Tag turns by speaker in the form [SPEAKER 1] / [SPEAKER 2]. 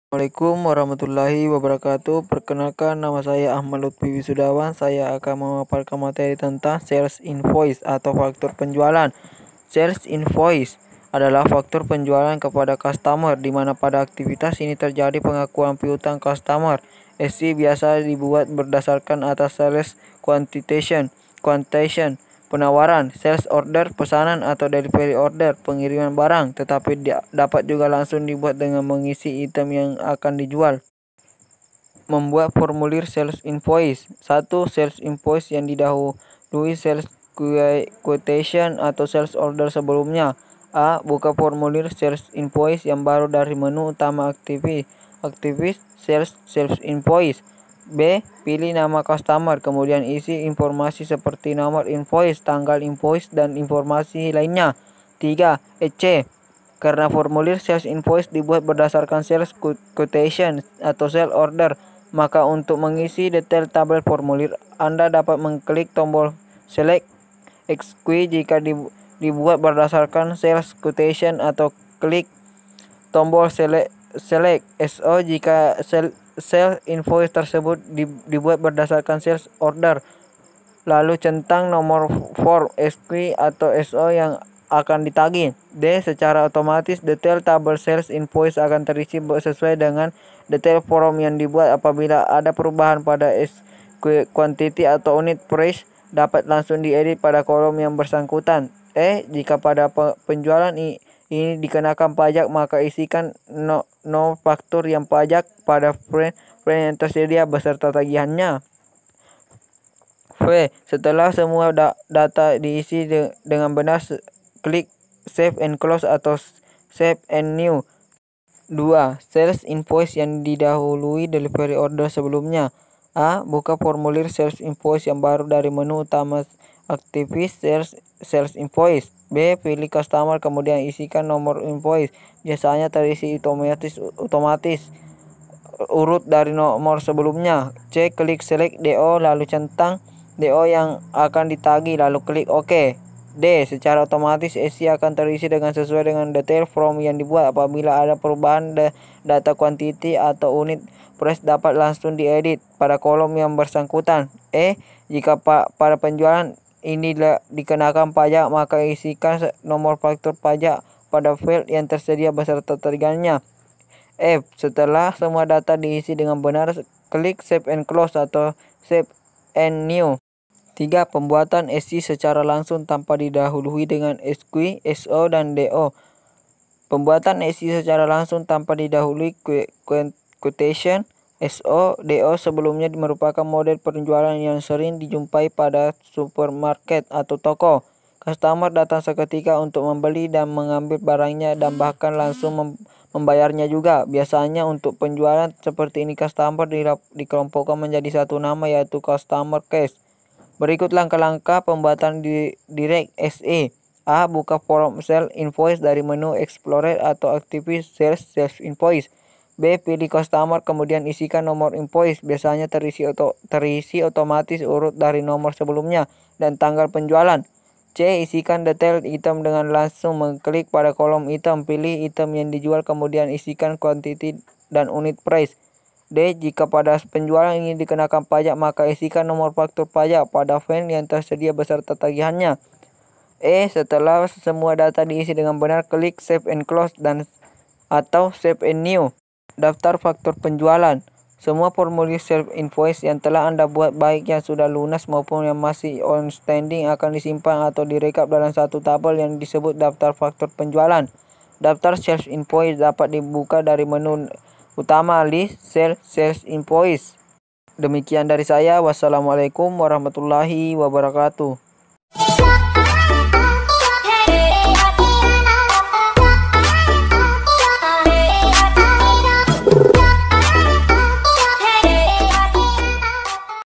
[SPEAKER 1] Assalamualaikum warahmatullahi wabarakatuh. Perkenalkan, nama saya Ahmad Lutfi Wisudawan. Saya akan memaparkan materi tentang sales invoice atau faktur penjualan. Sales invoice adalah faktur penjualan kepada customer, di mana pada aktivitas ini terjadi pengakuan piutang customer. SI biasa dibuat berdasarkan atas sales quotation, penawaran, sales order, pesanan atau delivery order, pengiriman barang, tetapi dapat juga langsung dibuat dengan mengisi item yang akan dijual. Membuat formulir sales invoice. 1. Sales invoice yang didahului sales quotation atau sales order sebelumnya. A. Buka formulir sales invoice yang baru dari menu utama aktivis sales invoice. B. Pilih nama customer, kemudian isi informasi seperti nomor invoice, tanggal invoice, dan informasi lainnya. 3. C. Karena formulir sales invoice dibuat berdasarkan sales quotation atau sales order, maka untuk mengisi detail tabel formulir, Anda dapat mengklik tombol Select SQ jika dibuat berdasarkan sales quotation atau klik tombol Select SO jika sales invoice tersebut dibuat berdasarkan sales order. Lalu centang nomor form SQ atau SO yang akan ditagih. D. Secara otomatis detail tabel sales invoice akan terisi sesuai dengan detail form yang dibuat. Apabila ada perubahan pada SQ quantity atau unit price, dapat langsung diedit pada kolom yang bersangkutan. E. Jika pada penjualan ini dikenakan pajak, maka isikan no faktur yang pajak pada frame yang tersedia beserta tagihannya. V. Setelah semua data diisi dengan benar, klik Save and Close atau Save and New. 2. Sales invoice yang didahului delivery order sebelumnya. A. Buka formulir sales invoice yang baru dari menu utama aktivis sales invoice. B. Pilih customer, kemudian isikan nomor invoice. Biasanya terisi otomatis urut dari nomor sebelumnya. C. Klik Select DO, lalu centang DO yang akan ditagih, lalu klik OK. D. Secara otomatis SI akan terisi sesuai dengan detail form yang dibuat. Apabila ada perubahan data quantity atau unit price, dapat langsung diedit pada kolom yang bersangkutan. E. Jika pada penjualan ini dikenakan pajak, maka isikan nomor faktur pajak pada file yang tersedia beserta tagihannya. F. Setelah semua data diisi dengan benar, klik Save and Close atau Save and New. 3. Pembuatan SI secara langsung tanpa didahului dengan SQ, SO, dan DO. Pembuatan SI secara langsung tanpa didahului quotation, SO, DO sebelumnya merupakan model penjualan yang sering dijumpai pada supermarket atau toko. Customer datang seketika untuk membeli dan mengambil barangnya dan bahkan langsung membayarnya juga. Biasanya untuk penjualan seperti ini, customer dikelompokkan menjadi satu nama, yaitu customer case. Berikut langkah-langkah pembuatan direct SE. A. Buka form sales invoice dari menu Explorer atau aktivis sales invoice. B. Pilih customer, kemudian isikan nomor invoice. Biasanya terisi otomatis urut dari nomor sebelumnya dan tanggal penjualan. C. Isikan detail item dengan langsung mengklik pada kolom item. Pilih item yang dijual, kemudian isikan quantity dan unit price. D. Jika pada penjualan ini dikenakan pajak, maka isikan nomor faktur pajak pada file yang tersedia beserta tagihannya. E. Setelah semua data diisi dengan benar, klik Save and Close atau Save and New. Daftar faktur penjualan. Semua formulir sales invoice yang telah Anda buat, baik yang sudah lunas maupun yang masih outstanding, akan disimpan atau direkap dalam satu tabel yang disebut daftar faktur penjualan. Daftar sales invoice dapat dibuka dari menu utama list sales invoice. Demikian dari saya. Wassalamualaikum warahmatullahi wabarakatuh.